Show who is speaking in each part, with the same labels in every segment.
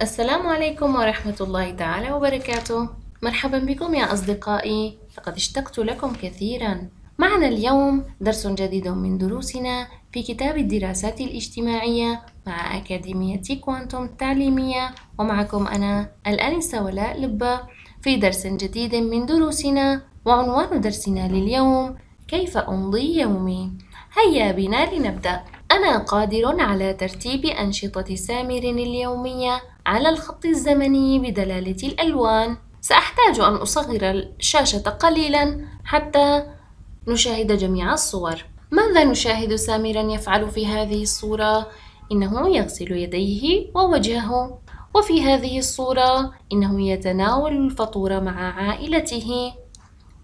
Speaker 1: السلام عليكم ورحمة الله تعالى وبركاته. مرحبا بكم يا أصدقائي، لقد اشتقت لكم كثيرا. معنا اليوم درس جديد من دروسنا في كتاب الدراسات الاجتماعية مع أكاديمية كوانتم التعليمية، ومعكم أنا الآنسة ولاء لبة في درس جديد من دروسنا. وعنوان درسنا لليوم: كيف أمضي يومي؟ هيا بنا لنبدأ. أنا قادر على ترتيب أنشطة سامر اليومية على الخط الزمني بدلالة الألوان. سأحتاج أن أصغر الشاشة قليلا حتى نشاهد جميع الصور. ماذا نشاهد سامرا يفعل في هذه الصورة؟ إنه يغسل يديه ووجهه. وفي هذه الصورة إنه يتناول الفطور مع عائلته.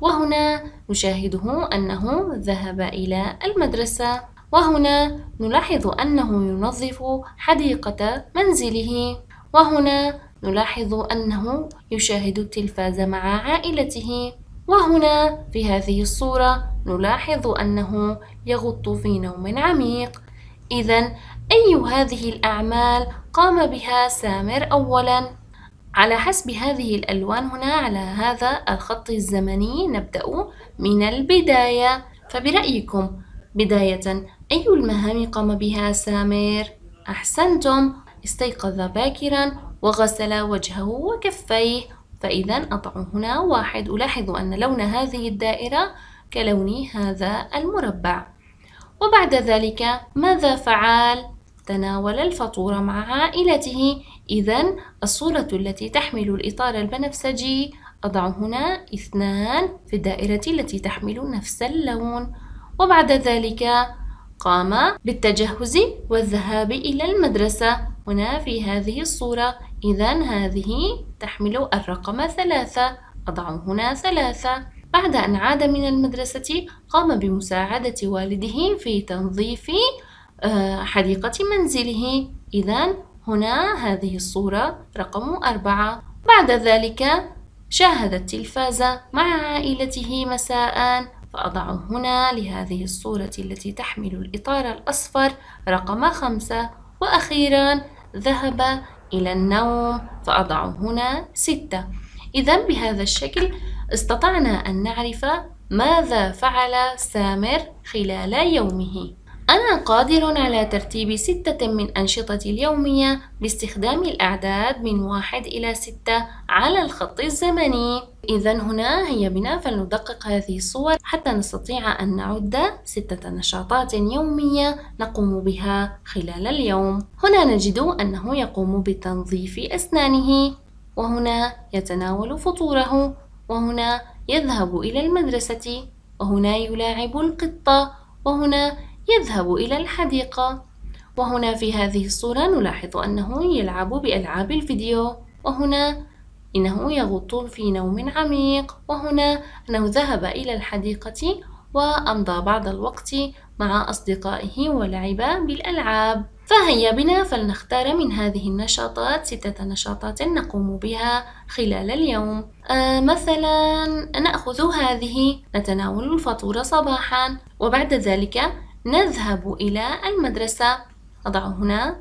Speaker 1: وهنا نشاهده أنه ذهب إلى المدرسة. وهنا نلاحظ أنه ينظف حديقة منزله. وهنا نلاحظ أنه يشاهد التلفاز مع عائلته. وهنا في هذه الصورة نلاحظ أنه يغط في نوم عميق. إذن أي هذه الأعمال قام بها سامر أولاً؟ على حسب هذه الألوان هنا على هذا الخط الزمني نبدأ من البداية. فبرأيكم بداية أي المهام قام بها سامر؟ أحسنتم، استيقظ باكرا وغسل وجهه وكفيه. فإذا أضع هنا 1. ألاحظ أن لون هذه الدائرة كلون هذا المربع. وبعد ذلك ماذا فعل؟ تناول الفطور مع عائلته. إذن الصورة التي تحمل الإطار البنفسجي أضع هنا 2 في الدائرة التي تحمل نفس اللون. وبعد ذلك قام بالتجهز والذهاب إلى المدرسة هنا في هذه الصورة. إذن هذه تحمل الرقم 3، أضع هنا 3. بعد أن عاد من المدرسة قام بمساعدة والده في تنظيف حديقة منزله. إذن هنا هذه الصورة رقم 4. بعد ذلك شاهد التلفاز مع عائلته مساء، فأضع هنا لهذه الصورة التي تحمل الإطار الأصفر رقم 5. وأخيرا ذهب إلى النوم، فأضع هنا 6. إذن بهذا الشكل استطعنا أن نعرف ماذا فعل سامر خلال يومه. أنا قادر على ترتيب 6 من أنشطتي اليومية باستخدام الأعداد من 1 إلى 6 على الخط الزمني. إذن هنا هيا بنا فلندقق هذه الصور حتى نستطيع أن نعد 6 نشاطات يومية نقوم بها خلال اليوم. هنا نجد أنه يقوم بتنظيف أسنانه، وهنا يتناول فطوره، وهنا يذهب إلى المدرسة، وهنا يلاعب القطة، وهنا يذهب إلى الحديقة. وهنا في هذه الصورة نلاحظ أنه يلعب بألعاب الفيديو، وهنا إنه يغط في نوم عميق، وهنا أنه ذهب إلى الحديقة وأمضى بعض الوقت مع أصدقائه ولعب بالألعاب. فهيا بنا فلنختار من هذه النشاطات 6 نشاطات نقوم بها خلال اليوم. مثلا نأخذ هذه، نتناول الفطور صباحا، وبعد ذلك نذهب إلى المدرسة. أضع هنا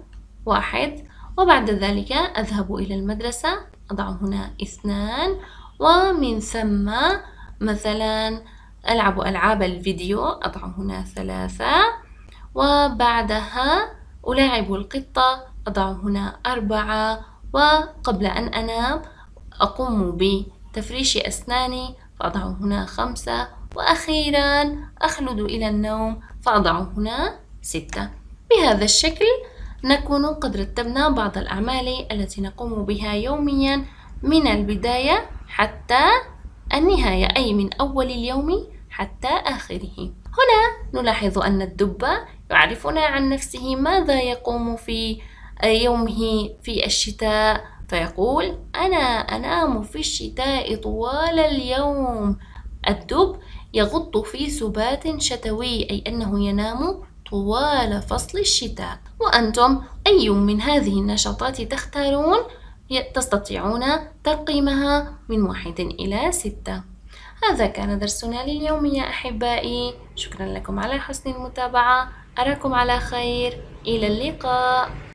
Speaker 1: 1. وبعد ذلك أذهب إلى المدرسة، أضع هنا 2. ومن ثم مثلا ألعب ألعاب الفيديو، أضع هنا 3. وبعدها ألاعب القطة، أضع هنا 4. وقبل أن أنام أقوم بتفريش أسناني، فأضع هنا 5. وأخيرا أخلد إلى النوم، فأضع هنا 6. بهذا الشكل نكون قد رتبنا بعض الأعمال التي نقوم بها يوميا من البداية حتى النهاية، أي من أول اليوم حتى آخره. هنا نلاحظ أن الدب يعرفنا عن نفسه ماذا يقوم في يومه في الشتاء، فيقول: أنا أنام في الشتاء طوال اليوم. الدب يغط في سبات شتوي، أي أنه ينام طوال فصل الشتاء. وأنتم أي من هذه النشاطات تختارون؟ تستطيعون ترقيمها من 1 إلى 6. هذا كان درسنا لليوم يا أحبائي، شكرا لكم على حسن المتابعة، أراكم على خير، إلى اللقاء.